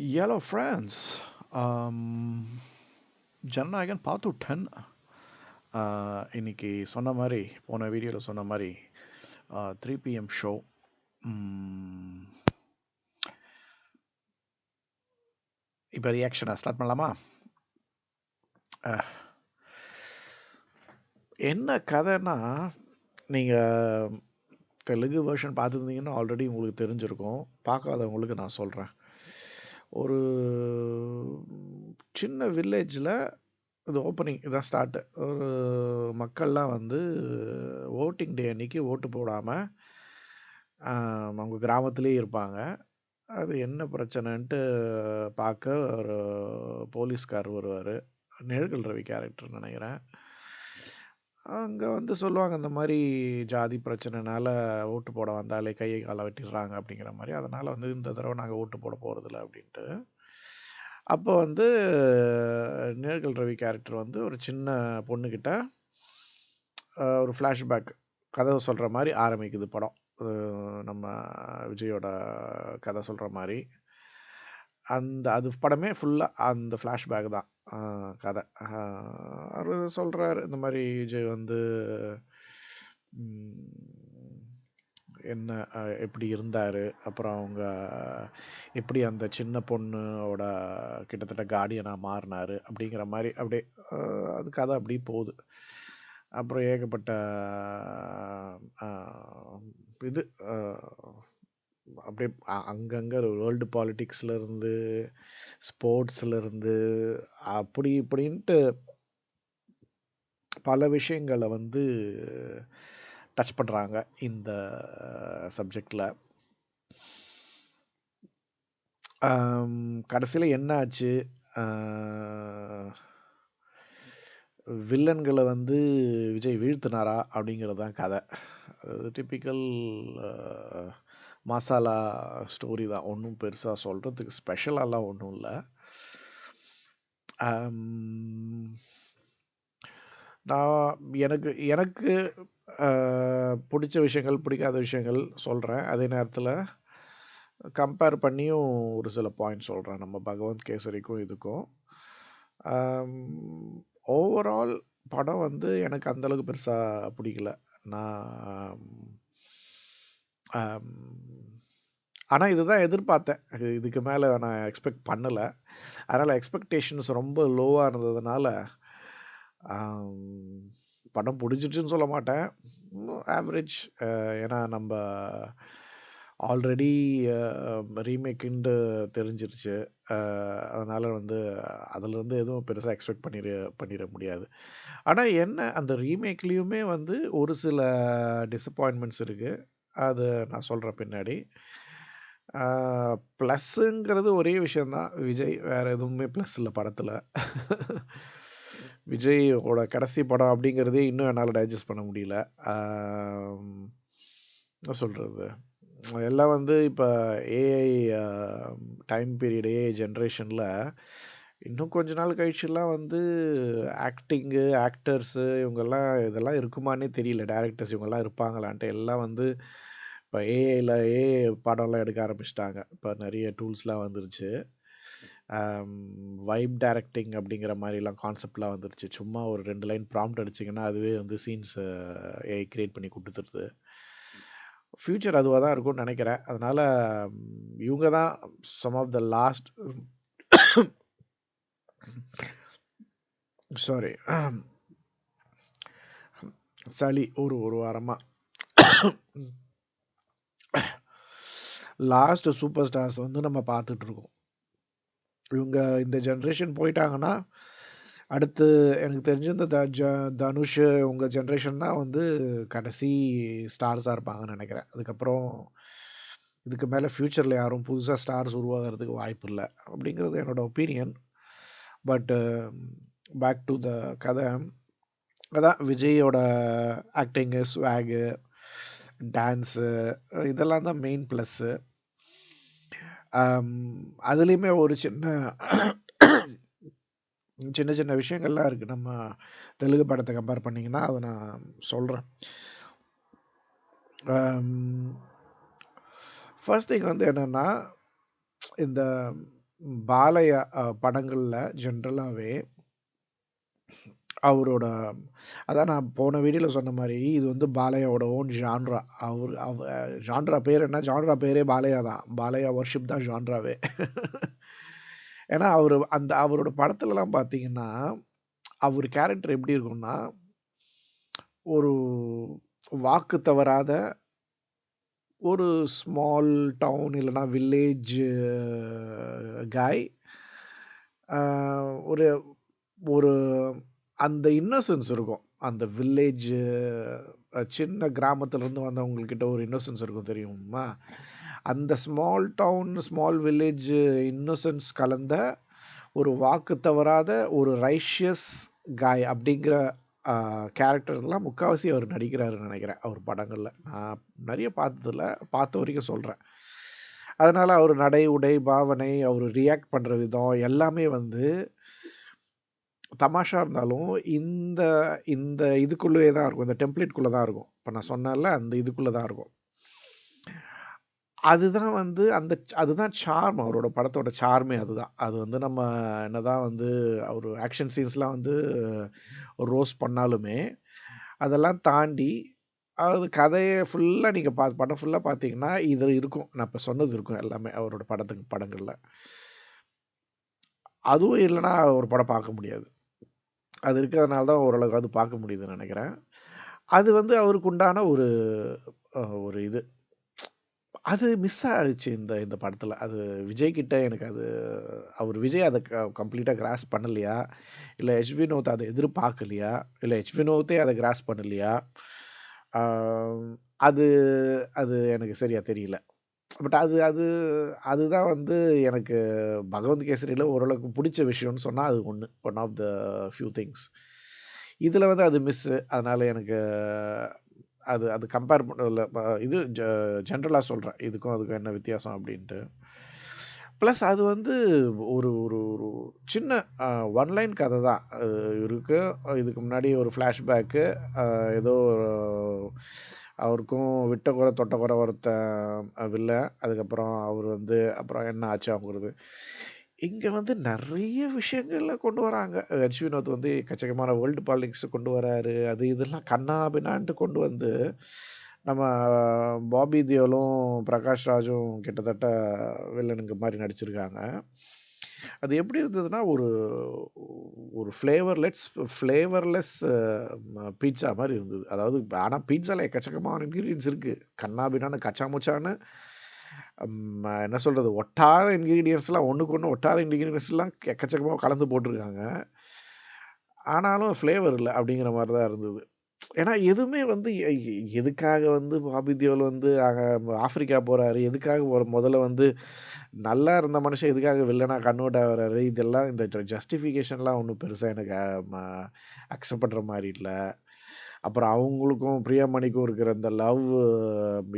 Hello, friends. Jananayagan பார்த்து 10 இன்னைக்கு சொன்ன மாதிரி போன வீடியோவில் சொன்ன மாதிரி 3 PM ஷோ. இப்போ ரியாக்ஷனை ஸ்டார்ட் பண்ணலாமா? என்ன கதைன்னா, நீங்கள் தெலுங்கு வெர்ஷன் பார்த்துருந்தீங்கன்னா ஆல்ரெடி உங்களுக்கு தெரிஞ்சிருக்கும். பார்க்காதவங்களுக்கு நான் சொல்கிறேன். ஒரு சின்ன வில்லேஜில் இது ஓப்பனிங் இதான் ஸ்டார்ட்டு. ஒரு மக்கள்லாம் வந்து ஓட்டிங் டே அன்னைக்கு ஓட்டு போடாமல் அவங்க கிராமத்திலேயே இருப்பாங்க. அது என்ன பிரச்சனைன்ட்டு பார்க்க ஒரு போலீஸ்கார் வருவார். நிழல்கள் ரவி கேரக்டர் நினைக்கிறேன். அங்கே வந்து சொல்லுவாங்க, இந்த மாதிரி ஜாதி பிரச்சனைனால ஓட்டு போட வந்தாலே கையை காலை வெட்டிடுறாங்க அப்படிங்கிற மாதிரி. அதனால் வந்து இந்த தடவை நாங்கள் ஓட்டு போட போகிறதில்ல அப்படின்ட்டு. அப்போ வந்து நிழல்கள் ரவி கேரக்டர் வந்து ஒரு சின்ன பொண்ணுக்கிட்ட ஒரு ஃப்ளாஷ்பேக் கதை சொல்கிற மாதிரி ஆரம்பிக்குது படம். நம்ம விஜயோட கதை சொல்கிற மாதிரி. அது படமே ஃபுல்லாக அந்த ஃப்ளாஷ்பேக் தான் கதை. அவர் சொல்கிறாரு, இந்த மாதிரி விஜய் வந்து என்ன எப்படி இருந்தார், அப்புறம் அவங்க எப்படி அந்த சின்ன பொண்ணோட கிட்டத்தட்ட கார்டியனாக மாறினார் அப்படிங்கிற மாதிரி. அப்படியே அது கதை அப்படியே போகுது. அப்புறம் ஏகப்பட்ட இது அப்படியே அங்கங்கே வேர்ல்டு பாலிட்டிக்ஸ்லேருந்து ஸ்போர்ட்ஸ்லேருந்து அப்படி இப்படின்ட்டு பல விஷயங்களை வந்து டச் பண்ணுறாங்க இந்த சப்ஜெக்டில். கடைசியில் என்ன ஆச்சு, வில்லன்களை வந்து விஜய் வீழ்த்தினாரா அப்படிங்கிறது தான் கதை. டிப்பிக்கல் மசாலா ஸ்டோரி தான். ஒன்றும் பெருசாக சொல்கிறதுக்கு ஸ்பெஷலாலாம் ஒன்றும் இல்லை. நான் எனக்கு எனக்கு பிடிச்ச விஷயங்கள், பிடிக்காத விஷயங்கள் சொல்கிறேன். அதே நேரத்தில் கம்பேர் பண்ணியும் ஒரு சில பாயிண்ட் சொல்கிறேன், நம்ம பகவந்த் கேசரிக்கும் இதுக்கும். ஓவரால் படம் வந்து எனக்கு அந்தளவுக்கு பெருசாக பிடிக்கல. நான் ஆனால் இதுதான் எதிர்பார்த்தேன். இதுக்கு மேலே நான் எக்ஸ்பெக்ட் பண்ணலை. அதனால் எக்ஸ்பெக்டேஷன்ஸ் ரொம்ப லோவாக இருந்ததுனால படம் பிடிச்சிட்டுன்னு சொல்ல மாட்டேன், ஆவரேஜ். ஏன்னா நம்ம ஆல்ரெடி ரீமேக்குன்ட்டு தெரிஞ்சிருச்சு. அதனால் வந்து அதிலேருந்து எதுவும் பெருசாக எக்ஸ்பெக்ட் பண்ணிட முடியாது. ஆனால் என்ன, அந்த ரீமேக்லேயுமே வந்து ஒரு சில டிசப்பாயின்மெண்ட்ஸ் இருக்குது. அது நான் சொல்கிறேன் பின்னாடி. ப்ளஸ்ஸுங்கிறது ஒரே விஷயந்தான், விஜய். வேறு எதுவுமே ப்ளஸ் இல்லை படத்தில். விஜயோட கடைசி படம் அப்படிங்கிறதே இன்னும் என்னால் டைஜஸ்ட் பண்ண முடியல. என்ன சொல்கிறது, எல்லாம் வந்து இப்போ ஏஐ டைம் பீரியட், ஏஐ ஜென்ரேஷனில் இன்னும் கொஞ்ச நாள் கழிச்சுலாம் வந்து ஆக்டிங்கு, ஆக்டர்ஸு இவங்கெல்லாம் இதெல்லாம் இருக்குமானே தெரியல. டேரக்டர்ஸ் இவங்கெல்லாம் இருப்பாங்களான்ட்டு. எல்லாம் வந்து இப்போ ஏஐயில் படம்லாம் எடுக்க ஆரம்பிச்சிட்டாங்க. இப்போ நிறைய டூல்ஸ்லாம் வந்துருச்சு. வைப் டைரக்டிங் அப்படிங்கிற மாதிரிலாம் கான்செப்ட்லாம் வந்துருச்சு. சும்மா ஒரு 2 லைன் ப்ராம்ப்ட் அடிச்சிங்கன்னா அதுவே வந்து சீன்ஸ் ஏஐ க்ரியேட் பண்ணி கொடுத்துருது. ஃப்யூச்சர் அதுவாக தான் இருக்கும்னு நினைக்கிறேன். அதனால் இவங்க தான் some of the last sorry சளி ஒரு வாரமாக லாஸ்ட் சூப்பர் ஸ்டார்ஸ் வந்து நம்ம பார்த்துட்ருக்கோம். இவங்க இந்த ஜென்ரேஷன் போயிட்டாங்கன்னா அடுத்து எனக்கு தெரிஞ்சு இந்த தனுஷ் உங்கள் ஜென்ரேஷன் தான் வந்து கடைசி ஸ்டார்ஸாக இருப்பாங்கன்னு நினைக்கிறேன். அதுக்கப்புறம் இதுக்கு மேலே ஃப்யூச்சரில் யாரும் புதுசாக ஸ்டார்ஸ் உருவாகிறதுக்கு வாய்ப்பு இல்லை அப்படிங்கிறது என்னோடய ஒப்பீனியன். பட்டு பேக் டு த கதை. அதான் விஜயோட ஆக்டிங்கு, ஸ்வாகு, டான்ஸு இதெல்லாம் தான் மெயின் ப்ளஸ்ஸு. அதுலேயுமே ஒரு சின்ன சின்ன விஷயங்கள்லாம் இருக்குது. நம்ம தெலுங்கு படத்தை கம்பேர் பண்ணிங்கன்னா அதை நான் சொல்கிறேன். ஃபர்ஸ்ட் திங் வந்து என்னென்னா, இந்த பாலையா படங்கள்ல ஜென்ரலாவே அவரோட அதான் நான் போன வீடியோல சொன்ன மாரி, இது வந்து பாலையாவோட ஓன் ஜான்ரா. ஜான்ரா பேர் என்ன? ஜான்ரா பேரே பாலையா தான். பாலையா வொர்ஷிப் தான் ஜான்ராவே. ஏன்னா, அவரோட படத்துலலாம் பார்த்தீங்கன்னா, அவரு கேரக்டர் எப்படி இருக்கும்னா, ஒரு வாக்கு தவறாத ஒரு ஸ்மால் டவுன் இல்லன்னா வில்லேஜ் காய். அ ஒரு ஒரு அந்த இன்னோசன்ஸ் இருக்கும். அந்த வில்லேஜ் சின்ன கிராமத்திலருந்து வந்தவங்ககிட்ட ஒரு இன்னோசன்ஸ் இருக்கும் தெரியுமா? அந்த small town, small village innocence கலந்த ஒரு வாக்கு தவறாத ஒரு ரைஷியஸ் காய் அப்படிங்கிற கேரக்டர்ஸ்லாம் முக்காவாசி அவர் நடிக்கிறாருன்னு நெனைக்கிறேன், அவர் படங்கள்ல. நான் நெறைய பார்த்ததில்ல. பார்த்த வரைக்கும் சொல்றேன். அதனால அவர் நடை, உடை, பாவனை, அவரு ரியாக்ட் பண்ற விதம் எல்லாமே வந்து தமாஷா இருந்தாலும், இந்த இந்த இதுக்குள்ளயே தான் இருக்கும். இந்த டெம்ப்ளேட்குள்ள தான் இருக்கும். இப்ப நான் சொன்னேன்ல, அந்த இதுக்குள்ள தான் இருக்கும். அதுதான் வந்து அதுதான் சார்ம் அவரோட படத்தோட சார்மே அதுதான். அது வந்து நம்ம என்னதான் வந்து அவரு ஆக்ஷன் சீன்ஸ்லாம் வந்து ரோஸ்ட் பண்ணாலுமே, அதெல்லாம் தாண்டி அது கதைய ஃபுல்லா நீங்க படம் ஃபுல்லா பார்த்தீங்கன்னா, இது இருக்கும். நான் இப்ப சொன்னது இருக்கும் எல்லாமே அவரோட படங்கள்ல. அதுவும் இல்லன்னா ஒரு படம் பார்க்க முடியாது. அது இருக்கிறதுனால தான் ஓரளவுக்காவது பார்க்க முடியுதுன்னு நெனைக்கிறேன். அது வந்து அவருக்கு உண்டான ஒரு இது. அது மிஸ் ஆயிடுச்சு இந்த இந்த படத்துல. அது விஜய் கிட்ட எனக்கு அது விஜய் அத கம்ப்ளீட்டா கிராஸ்ப் பண்ணலையா? இல்ல எச். வினோத் அத எதிர்பார்க்கலையா? இல்ல எச். வினோத்தே அத கிராஸ்ப் பண்ணலையா? ஆ அது அது எனக்கு சரியா தெரியல. பட் அது அது அதுதான் வந்து எனக்கு பகவந்த் கேசரில ஓரளவுக்கு புடிச்ச விஷயம்னு சொன்னா அது one of the few things. இதுல வந்து அது மிஸ்ஸு. அதனால எனக்கு அது அது கம்பேர் பண்ணல. இது ஜென்ரலா சொல்றேன். இதுக்கும் அதுக்கும் என்ன வித்தியாசம் அப்டின்ட்டு. ப்ளஸ் அது வந்து ஒரு ஒரு ஒரு சின்ன ஒன் லைன் கத தான். இருக்கு. இதுக்கு முன்னாடி ஒரு ஃப்ளாஷ்பேக்கு. ஏதோ ஒரு அவருக்கும் விட்ட குறை, தொட்ட குறை ஒருத்தன் வில்லன். அதுக்கப்புறம் அவரு வந்து அப்புறம் என்ன ஆச்சு அவங்களுக்கு. இங்க வந்து நெறைய விஷயங்கள கொண்டு வராங்க. எச். வினோத் வந்து எக்கச்சக்கமான வேர்ல்டு பாலிடிக்ஸ கொண்டு வராரு. அது இதெல்லாம் கன்னா பின்னான்ட்டு கொண்டு வந்து, நம்ம பாபி தியோலும், பிரகாஷ் ராஜும் கிட்டத்தட்ட வில்லனுங்க மாரி நடிச்சிருக்காங்க. அது எப்படி இருந்ததுன்னா, ஒரு ஒரு ஃப்ளேவர்லெஸ் பீட்ஸா மாரி இருந்தது. அதாவது ஆனா பீட்ஸால எக்கச்சக்கமான இன்கிரீடியன்ட்ஸ் இருக்கு. கன்னா பின்னான்னு கச்சா முச்சான்னு என்ன சொல்றது? ஒட்டாத இன்கிரீடியன்ட்ஸ்லாம் ஒண்ணுக்கு ஒண்ணு ஒட்டாத இன்கிரீடியன்ட்ஸ்லாம் எக்கச்சக்கமா கலந்து போட்டுருக்காங்க. ஆனாலும் ஃப்ளேவர் இல்ல அப்படிங்கிற மாரி தான் இருந்தது. ஏன்னா எதுவுமே வந்து எதுக்காக வந்து பாபி தியோல் வந்து ஆஃப்ரிக்கா போறாரு? எதுக்காக முதல்ல வந்து நல்லா இருந்த மனுஷன் எதுக்காக வில்லனா கன்வெர்ட் ஆகுறாரு? இதெல்லாம் இந்த ஜஸ்டிஃபிகேஷன்லாம் ஒண்ணும் பெருசா எனக்கு அக்செப்ட் பண்ற மாரி இல்ல. அப்புறம் அவங்களுக்கும் பிரியாமணிக்கும் இருக்கிற அந்த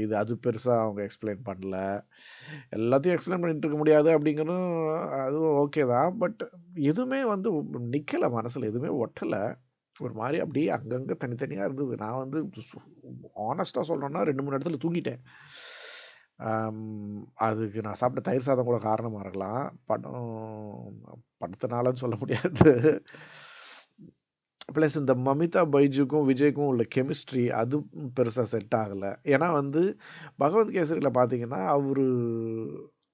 இது அது பெருசா அவங்க எக்ஸ்ப்ளைன் பண்ணல. எல்லாத்தையும் எக்ஸ்ப்ளைன் பண்ணிட்டு இருக்க முடியாது அப்படிங்கிறதும் அதுவும் ஓகே தான். பட் எதுவுமே வந்து நிக்கல மனசுல. எதுவுமே ஒட்டல. ஒரு மாரி அப்படியே அங்கங்க தனித்தனியா இருந்தது. நான் வந்து சு ஹானஸ்ட்டா சொல்லணும்னா 2, 3 இடத்துல தூங்கிட்டேன். அதுக்கு நான் சாப்பிட்ட தயிர் சாதம் கூட காரணமா இருக்கலாம். படத்துனாலன்னு சொல்ல முடியாது. பிளஸ் இந்த மமிதா பைஜூக்கும், விஜய்க்கும் உள்ள கெமிஸ்ட்ரி அது பெருசா செட் ஆகல. ஏன்னா வந்து பகவந்த் கேசரில பார்த்தீங்கன்னா, அவரு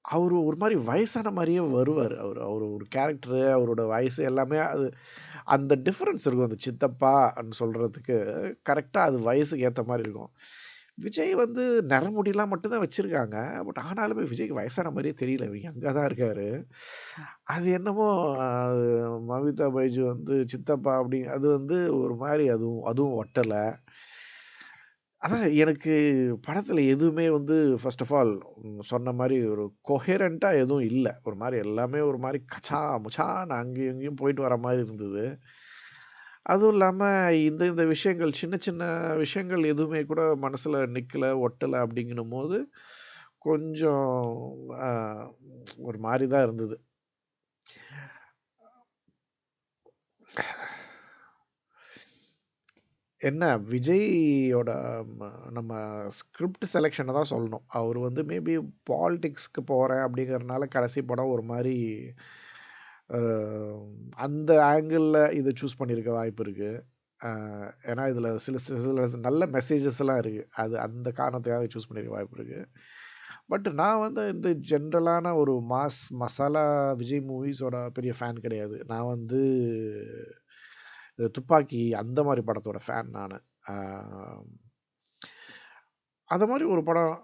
அவரு ஒரு மாரி வயசான மாரியே வருவாரு. அவரு அவரு ஒரு கேரக்டரு, அவரோட வயசு எல்லாமே அந்த டிஃபரன்ஸ் இருக்கும். அந்த சித்தப்பான்னு சொல்றதுக்கு கரெக்ட்டா அது வயசுக்கு ஏத்த மாரி இருக்கும். விஜய் வந்து நரமுடிலாம் மட்டும் தான் வச்சிருக்காங்க. பட் ஆனாலுமே விஜய்க்கு வயசான மாரியே தெரியல. யங்கா தான் இருக்காரு. அது என்னமோ அது மமிதா பைஜு வந்து சித்தப்பா அது வந்து ஒரு மாரி அதுவும் அதுவும் ஒட்டல. அதான் எனக்கு படத்துல எதுவுமே வந்து ஃபர்ஸ்ட் ஆஃப் ஆல் சொன்ன மாரி ஒரு கொஹெரன்ட்டா எதுவும் இல்ல. ஒரு மாரி எல்லாமே ஒரு மாரி கச்சா முச்சான்னு அங்கேயும் இங்கேயும் போயிட்டு வர மாரி இருந்தது. அதுவும் இல்லாம இந்த இந்த விஷயங்கள் சின்ன சின்ன விஷயங்கள் எதுவுமே கூட மனசுல நிக்கல, ஒட்டல அப்படிங்கணும்போது, கொஞ்சம் அ ஒரு மாரி தான் இருந்தது. என்ன விஜய்யோட நம்ம ஸ்கிரிப்ட் செலெக்ஷனை தான் சொல்லணும். அவர் வந்து மேபி பாலிடிக்ஸ்க்கு போகிறேன் அப்படிங்கிறனால கடைசி படம் ஒரு மாதிரி அந்த ஆங்கிளில் இதை சூஸ் பண்ணியிருக்க வாய்ப்பு இருக்குது. ஏன்னா இதில் சில சில நல்ல மெசேஜஸ் எல்லாம் இருக்குது. அது அந்த காரணத்துக்காக சூஸ் பண்ணியிருக்க வாய்ப்பு இருக்குது. பட் நான் வந்து இந்த ஜென்ரலான ஒரு மாஸ் மசாலா விஜய் மூவிஸோட பெரிய ஃபேன் கிடையாது. நான் வந்து துப்பாக்கி அந்த மாதிரி படத்தோட ஃபேன் நான். அந்த மாதிரி ஒரு படம்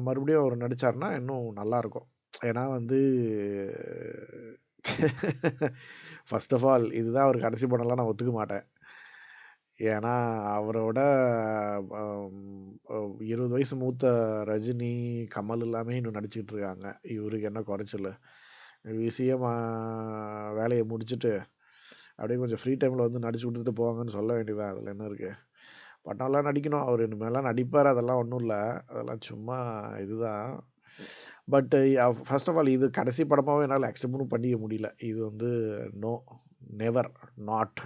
மறுபடியும் அவர் நடித்தார்னா இன்னும் நல்லாயிருக்கும். ஏன்னா வந்து ஃபர்ஸ்ட் ஆஃப் ஆல் இதுதான் அவர் கடைசி படம்லாம் நான் ஒத்துக்க மாட்டேன். ஏன்னா அவரோட 20 வயசு மூத்த ரஜினி, கமல் எல்லாமே இன்னும் நடிச்சிட்டு இருக்காங்க. இவருக்கு என்ன குறைச்சல்? சிஎம் வேலையை முடிச்சுட்டு அப்படியே கொஞ்சம் ஃப்ரீ டைமில் வந்து நடிச்சு கொடுத்துட்டு போவாங்கன்னு சொல்ல வேண்டியதான். அதில் என்ன இருக்குது? படம்லாம் நடிக்கணும். அவர் இனிமேலாம் நடிப்பார். அதெல்லாம் ஒன்றும் இல்லை. அதெல்லாம் சும்மா இதுதான். பட் ஃபர்ஸ்ட் ஆஃப் ஆல் இது கடைசி படமாகவும் என்னால் அக்செப்டும் பண்ணிக்க முடியல. இது வந்து நோ, நெவர், நாட்.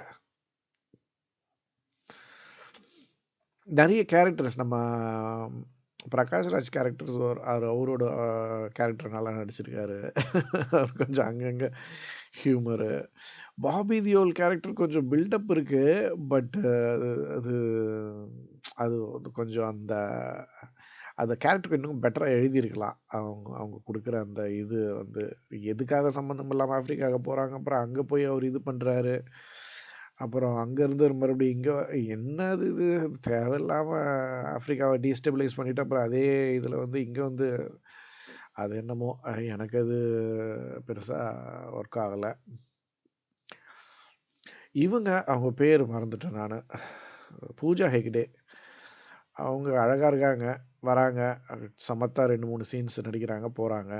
நிறைய கேரக்டர்ஸ் நம்ம பிரகாஷ்ராஜ் கேரக்டர்ஸ் அவரோட கேரக்டர் நல்லா நடிச்சிருக்காரு. அவர் கொஞ்சம் அங்கங்கே ஹியூமரு. பாபி தியோல் கேரக்டர் கொஞ்சம் பில்டப் இருக்குது. பட் அது அது வந்து கொஞ்சம் அந்த கேரக்டருக்கு இன்னும் பெட்டராக எழுதியிருக்கலாம். அவங்க அவங்க கொடுக்குற அந்த இது வந்து எதுக்காக சம்மந்தம் இல்லாமல் ஆஃப்ரிக்காவுக்கு போகிறாங்க, அப்புறம் அங்கே போய் அவர் இது பண்ணுறாரு, அப்புறம் அங்கேருந்து மறுபடியும் இங்கே என்னது இது தேவையில்லாமல் ஆஃப்ரிக்காவை டீஸ்டெபிளைஸ் பண்ணிவிட்டு அப்புறம் அதே இதில் வந்து இங்கே வந்து அது என்னமோ எனக்கு அது பெருசாக ஒர்க் ஆகலை. இவங்க அவங்க பேர் மறந்துட்டேன் நான். பூஜா ஹெக்டே. அவங்க அழகாக இருக்காங்க, வராங்க, சமத்தா 2-3 சீன்ஸ் நடிக்கிறாங்க, போகிறாங்க.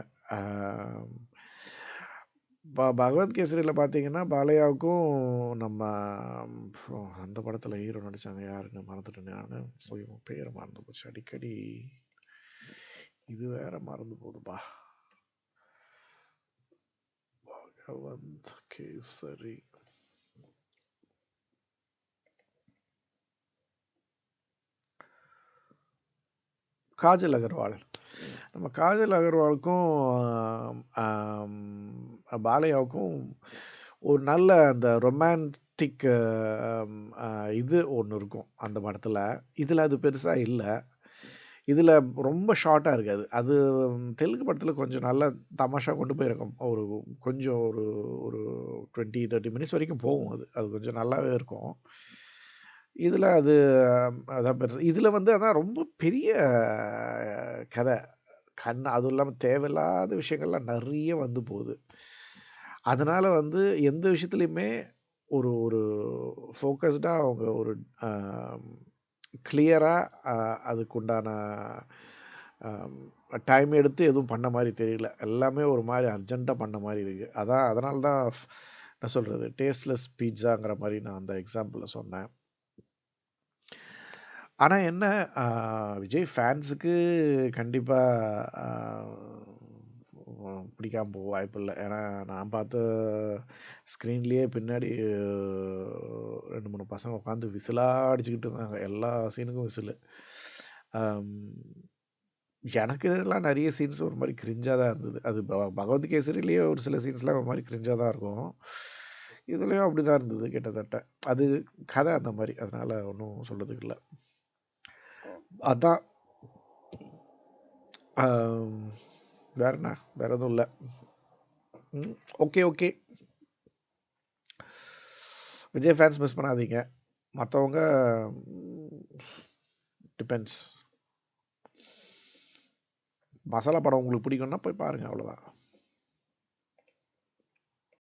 பகவத் கேசரியில் பார்த்தீங்கன்னா பாலையாவுக்கும் நம்ம அந்த படத்தில் ஹீரோ நடித்தாங்க, யாருன்னு மறந்துட்டேன் நான். பேர் மறந்து போச்சு அடிக்கடி. இது வேற மறந்து போகுதுப்பா. பகவந்த் கேசரி காஜல் அகர்வால். நம்ம காஜல் அகர்வாலுக்கும் பாலையாவுக்கும் ஒரு நல்ல அந்த ரொமான்டிக் இது ஒன்று இருக்கும் அந்த படத்தில். இதில் அது பெருசாக இல்லை. இதில் ரொம்ப ஷார்ட்டாக இருக்காது. அது தெலுங்கு படத்தில் கொஞ்சம் நல்லா தமாஷா கொண்டு போயிருக்கும். ஒரு கொஞ்சம் ஒரு ஒரு 20-30 மினிட்ஸ் வரைக்கும் போகும். அது அது கொஞ்சம் நல்லாவே இருக்கும். இதில் அது அதான் பெருசு. இதில் வந்து அதான் ரொம்ப பெரிய கதை. அதுவும் இல்லாமல் தேவையில்லாத விஷயங்கள்லாம் நிறைய வந்து போகுது. அதனால் வந்து எந்த விஷயத்துலையுமே ஒரு ஒரு ஃபோக்கஸ்டாக அவங்க ஒரு கிளியராக அதுக்குண்டான டைம் எடுத்து எதுவும் பண்ண மாதிரி தெரியல. எல்லாமே ஒரு மாதிரி அர்ஜென்ட்டாக பண்ண மாதிரி இருக்குது. அதனால தான் என்ன சொல்கிறது, டேஸ்ட்லெஸ் பீட்சாங்கிற மாதிரி நான் அந்த எக்ஸாம்பிளில் சொன்னேன். ஆனால் என்ன, விஜய் ஃபேன்ஸுக்கு கண்டிப்பாக பிடிக்காம போக வாய்ப்பில்லை. ஏன்னா நான் பார்த்த ஸ்க்ரீன்லேயே பின்னாடி 2-3 பசங்க உட்காந்து விசிலாக அடிச்சுக்கிட்டு இருந்தாங்க. எல்லா சீனுக்கும் விசிலு. எனக்கு எல்லாம் நிறைய சீன்ஸ் ஒரு மாதிரி கிரிஞ்சாக தான் இருந்தது. அது பகவத் கேசரிலேயே ஒரு சில சீன்ஸ்லாம் ஒரு மாதிரி கிரிஞ்சாக தான் இருக்கும். இதுலேயும் அப்படி தான் இருந்தது கிட்டத்தட்ட. அது கதை அந்த மாதிரி, அதனால் ஒன்றும் சொல்கிறதுக்கு இல்லை. அதான் வேற என்ன, வேற எதுவும் இல்லை. Okay okay. Vijay fans miss பண்ணாதீங்க. மற்றவங்க டிபெண்ட்ஸ். மசாலா படம் உங்களுக்கு பிடிக்கும்னா போய் பாருங்கள், அவ்வளோதான்.